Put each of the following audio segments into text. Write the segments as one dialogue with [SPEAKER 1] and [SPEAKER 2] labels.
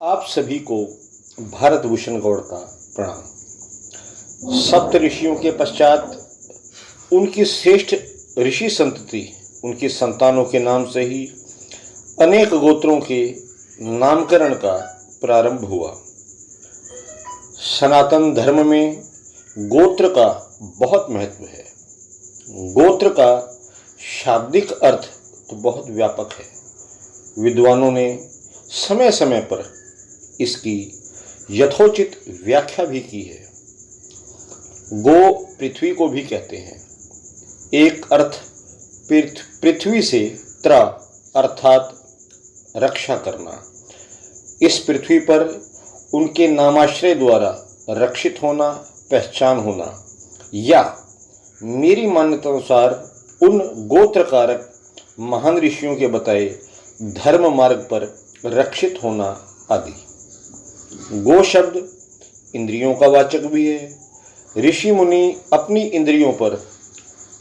[SPEAKER 1] आप सभी को भारत भूषण गौड़ का प्रणाम। सप्त ऋषियों के पश्चात उनकी श्रेष्ठ ऋषि संतति, उनकी संतानों के नाम से ही अनेक गोत्रों के नामकरण का प्रारंभ हुआ। सनातन धर्म में गोत्र का बहुत महत्व है। गोत्र का शाब्दिक अर्थ तो बहुत व्यापक है। विद्वानों ने समय समय पर इसकी यथोचित व्याख्या भी की है। गो पृथ्वी को भी कहते हैं। एक अर्थ पृथ्वी से त्र अर्थात रक्षा करना। इस पृथ्वी पर उनके नामाश्रय द्वारा रक्षित होना, पहचान होना, या मेरी मान्यता अनुसार उन गोत्रकारक महान ऋषियों के बताए धर्म मार्ग पर रक्षित होना आदि। गो शब्द इंद्रियों का वाचक भी है। ऋषि मुनि अपनी इंद्रियों पर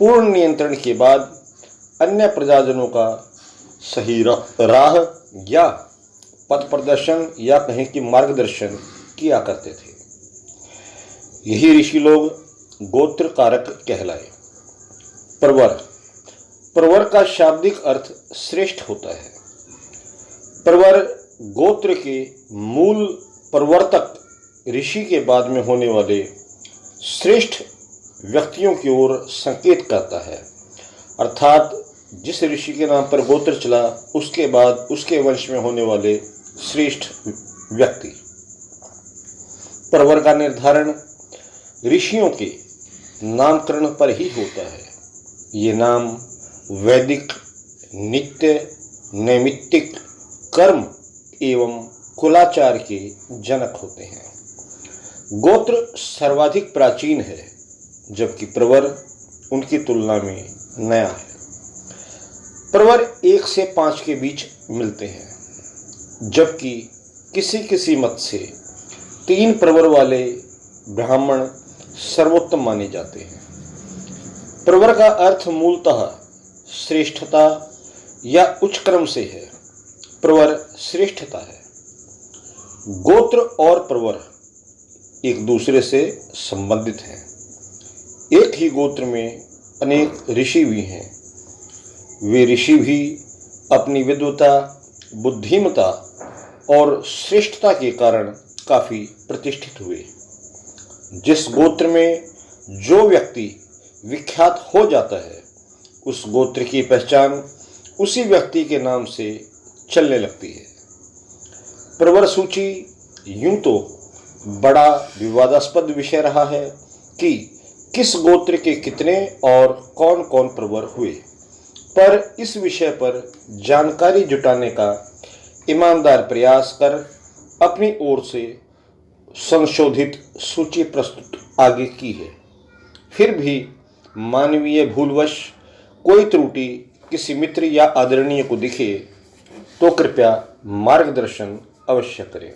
[SPEAKER 1] पूर्ण नियंत्रण के बाद अन्य प्रजाजनों का सही राह या पथ प्रदर्शन या कहें कि मार्गदर्शन किया करते थे। यही ऋषि लोग गोत्र कारक कहलाए। प्रवर का शाब्दिक अर्थ श्रेष्ठ होता है। प्रवर गोत्र के मूल प्रवर्तक ऋषि के बाद में होने वाले श्रेष्ठ व्यक्तियों की ओर संकेत करता है, अर्थात जिस ऋषि के नाम पर गोत्र चला उसके बाद उसके वंश में होने वाले श्रेष्ठ व्यक्ति। प्रवर का निर्धारण ऋषियों के नामकरण पर ही होता है। ये नाम वैदिक, नित्य, नैमित्तिक कर्म एवं कुलाचार के जनक होते हैं। गोत्र सर्वाधिक प्राचीन है, जबकि प्रवर उनकी तुलना में नया है। प्रवर 1 से 5 के बीच मिलते हैं, जबकि किसी किसी मत से 3 प्रवर वाले ब्राह्मण सर्वोत्तम माने जाते हैं। प्रवर का अर्थ मूलतः श्रेष्ठता या उच्च क्रम से है। प्रवर श्रेष्ठता है। गोत्र और प्रवर एक दूसरे से संबंधित हैं। एक ही गोत्र में अनेक ऋषि भी हैं। वे ऋषि भी अपनी विद्वता, बुद्धिमता और श्रेष्ठता के कारण काफी प्रतिष्ठित हुए। जिस गोत्र में जो व्यक्ति विख्यात हो जाता है, उस गोत्र की पहचान उसी व्यक्ति के नाम से चलने लगती है। प्रवर सूची यूं तो बड़ा विवादास्पद विषय रहा है कि किस गोत्र के कितने और कौन कौन प्रवर हुए, पर इस विषय पर जानकारी जुटाने का ईमानदार प्रयास कर अपनी ओर से संशोधित सूची प्रस्तुत आगे की है। फिर भी मानवीय भूलवश कोई त्रुटि किसी मित्र या आदरणीय को दिखे तो कृपया मार्गदर्शन अवश्य करें।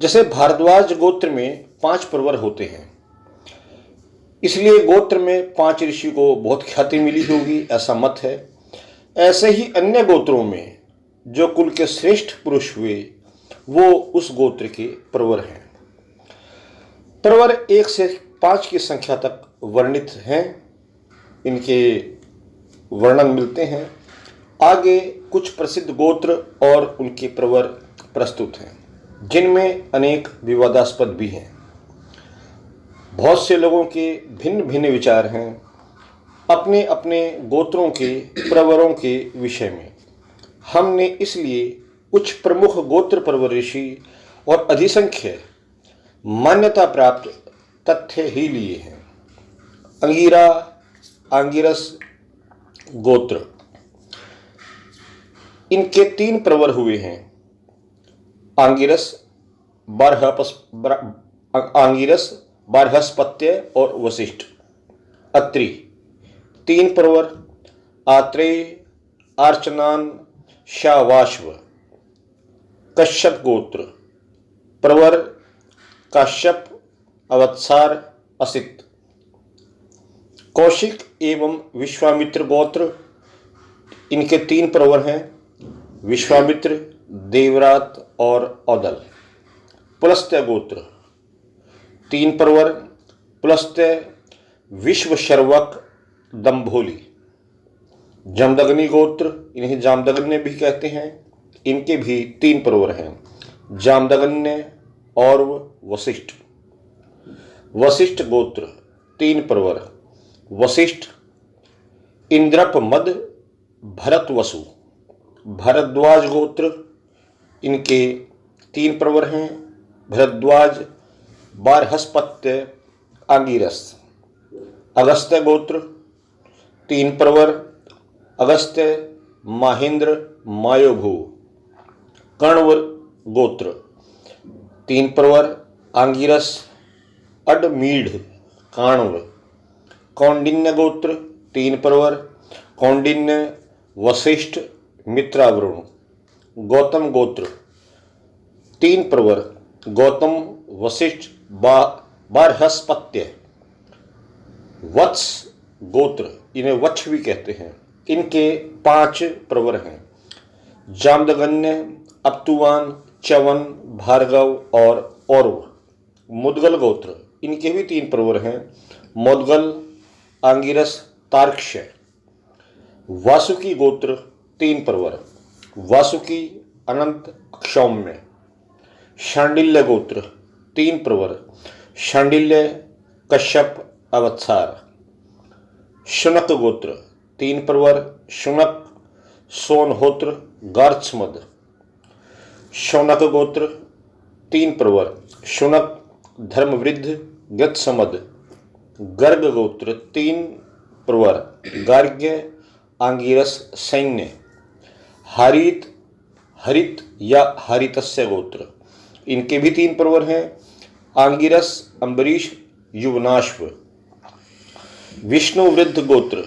[SPEAKER 1] जैसे भारद्वाज गोत्र में 5 प्रवर होते हैं, इसलिए गोत्र में 5 ऋषि को बहुत ख्याति मिली होगी, ऐसा मत है। ऐसे ही अन्य गोत्रों में जो कुल के श्रेष्ठ पुरुष हुए वो उस गोत्र के प्रवर हैं। प्रवर 1 से 5 की संख्या तक वर्णित हैं। इनके वर्णन मिलते हैं। आगे कुछ प्रसिद्ध गोत्र और उनके प्रवर प्रस्तुत हैं, जिनमें अनेक विवादास्पद भी हैं। बहुत से लोगों के भिन्न भिन्न विचार हैं अपने अपने गोत्रों के प्रवरों के विषय में। हमने इसलिए कुछ प्रमुख गोत्र प्रवर ऋषि और अधिसंख्य मान्यता प्राप्त तथ्य ही लिए हैं। आंगिरस गोत्र, इनके 3 प्रवर हुए हैं। आंगिरस, बारहस्पत्य और वशिष्ठ। अत्रि 3 प्रवर। आत्रेय, आर्चनान, शावाश्व। कश्यप गोत्र प्रवर काश्यप, अवत्सार, असित। कौशिक एवं विश्वामित्र गोत्र, इनके 3 प्रवर हैं। विश्वामित्र, देवरात और औदल। पुलस्त्य गोत्र 3 प्रवर। पुलस्त्य विश्वशर्वक दंभोली। जमदग्नि गोत्र, इन्हें जामदग्नि भी कहते हैं, इनके भी 3 प्रवर हैं, जामदग्नि और वशिष्ठ। वशिष्ठ गोत्र 3 प्रवर। वशिष्ठ इंद्रप मद भरत वसु। भरद्वाज गोत्र, इनके 3 प्रवर हैं, भरद्वाज बारहस्पत्य आंगिरस। अगस्त्य गोत्र 3 प्रवर। अगस्त्य महेंद्र मायोभू। कण्व गोत्र 3 प्रवर। आंगिरस अडमीढ़ काण्व। कौंडिन्य गोत्र 3 प्रवर। कौंडिन्य वशिष्ठ मित्रावरुण। गौतम गोत्र 3 प्रवर। गौतम वशिष्ठ बारहस्पत्य। वत्स गोत्र, इन्हें वत्स भी कहते हैं, इनके 5 प्रवर हैं, जामदग्नि, अप्तुवान, च्यवन, भार्गव और औरव। मुद्गल गोत्र, इनके भी 3 प्रवर हैं, मुद्गल, आंगिरस, तार्क्ष्य। वासुकी गोत्र 3 प्रवर। वासुकी अनंत क्षौम्य। शांडिल्य गोत्र 3 प्रवर। शांडिल्य कश्यप अवत्सार। शुनक गोत्र 3 प्रवर। शुनक सोनहोत्र गार्त्समद। शौनक गोत्र 3 प्रवर। शुनक धर्मवृद्ध गत्समद। गर्ग गोत्र 3 प्रवर। गार्ग्य आंगिरस सैन्य। हारित हरित या हारितस्य गोत्र, इनके भी 3 प्रवर हैं, आंगिरस अम्बरीश युवनाश्व। विष्णुवृद्ध गोत्र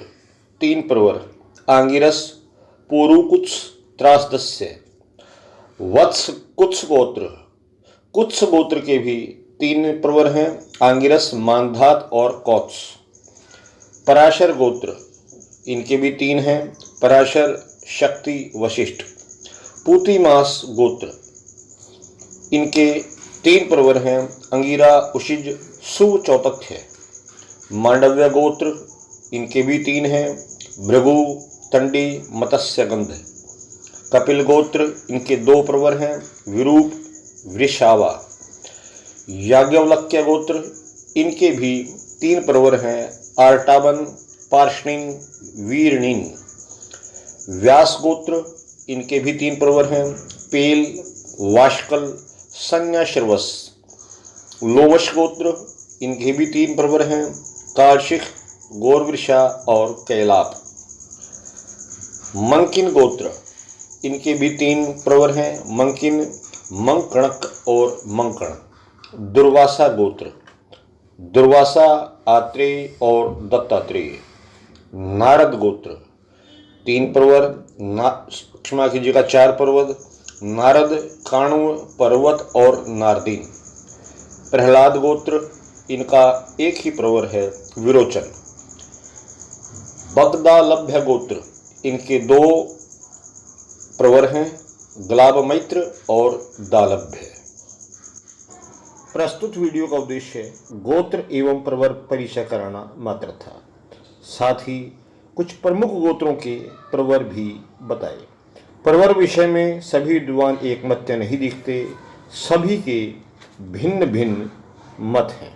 [SPEAKER 1] 3 प्रवर। आंगिरस पुरुकुत्स त्रासदस्य। वत्स कुत्स गोत्र, कुत्स गोत्र के भी 3 प्रवर हैं, आंगिरस मानधात और कौत्स। पराशर गोत्र, इनके भी 3 हैं, पराशर शक्ति वशिष्ठ। पूतिमास गोत्र, इनके 3 प्रवर हैं, अंगिरा उशिज सुचौतथ्य। मांडव्य गोत्र, इनके भी 3 हैं, भृगु तंडी मत्स्यगंध। कपिल गोत्र, इनके 2 प्रवर हैं, विरूप वृषावा। याज्ञवल्क्य गोत्र, इनके भी 3 प्रवर हैं, आर्टावन पार्ष्णिन वीरणीन। व्यास गोत्र, इनके भी 3 प्रवर हैं, पेल वाष्कल संज्ञाश्रवस। लोवश गोत्र, इनके भी 3 प्रवर हैं, कार्शिक गोरवृषा और कैलाप। मंकिन गोत्र, इनके भी 3 प्रवर हैं, मंकिन मंकणक और मंकण। दुर्वासा गोत्र, दुर्वासा आत्रेय और दत्तात्रेय। नारद गोत्र 3 प्रवर, क्षमा कीजिएगा 4 प्रवर, नारद, काणव, पर्वत और नारदीन। प्रहलाद गोत्र, इनका 1 ही प्रवर है, विरोचन। बगदालभ्य गोत्र, इनके 2 प्रवर हैं, ग्लाबमैत्र और दालभ्य। प्रस्तुत वीडियो का उद्देश्य गोत्र एवं प्रवर परिचय कराना मात्र था, साथ ही कुछ प्रमुख गोत्रों के प्रवर भी बताए। प्रवर विषय में सभी विद्वान एकमत्य नहीं दिखते, सभी के भिन्न भिन्न मत हैं,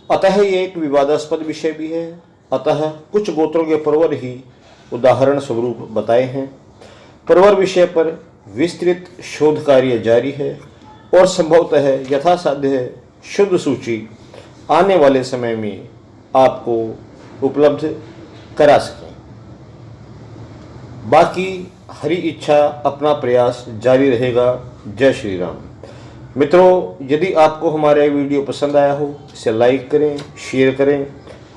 [SPEAKER 1] अतः ये एक विवादास्पद विषय भी है। अतः कुछ गोत्रों के प्रवर ही उदाहरण स्वरूप बताए हैं। प्रवर विषय पर विस्तृत शोध कार्य जारी है और संभवतः यथासाध्य शुद्ध सूची आने वाले समय में आपको उपलब्ध करा सकें। बाकी हरि इच्छा अपना प्रयास जारी रहेगा। जय श्री राम। मित्रों, यदि आपको हमारा वीडियो पसंद आया हो इसे लाइक करें, शेयर करें,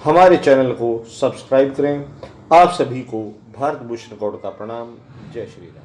[SPEAKER 1] हमारे चैनल को सब्सक्राइब करें। आप सभी को भारत भूषण गौड़ का प्रणाम। जय श्री राम।